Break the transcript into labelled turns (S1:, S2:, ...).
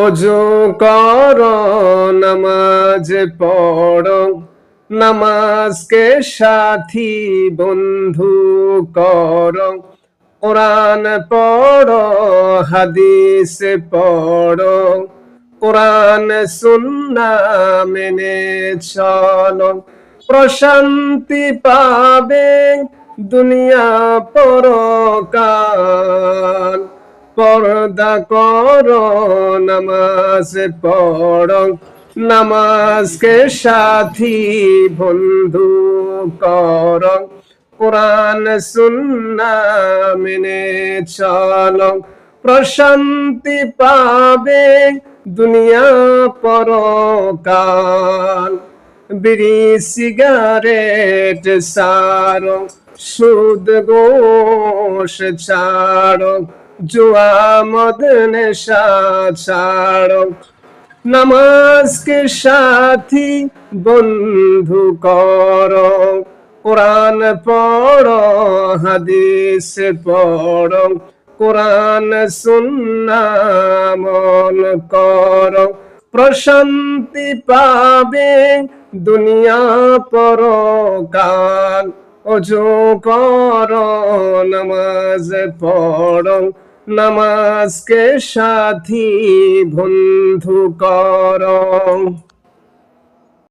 S1: ওযু করো নামাজ পড়ো, নামাজকে সাথী বন্ধু করো। কোরআন পড়ো, হাদিস পড়ো, কোরআন সুন্নাহ মেনে চলো। প্রশান্তি পাবে দুনিয়া পরকাল। পর্দা করো, নামাজ পড়ো, নামাজকে সাথী বন্ধু করো। কোরআন সুন্নাহ মেনে চলো। প্রশান্তি পাবে দুনিয়া পরকাল। বিড়ি সিগারেট ছাড়ো, সুদ ঘুষ ছাড়ো, জুয়া মদ নেশা ছাড়ো। নামাজকে সাথী বন্ধু করো। কোরআন পড়ো, হাদিস পড়ো, কোরআন সুন্নাহ আমল করো। প্রশান্তি পাবে দুনিয়া পরকাল। ওযু করো, নামাজ পড়ো, নামাজকে সাথী বন্ধু করো।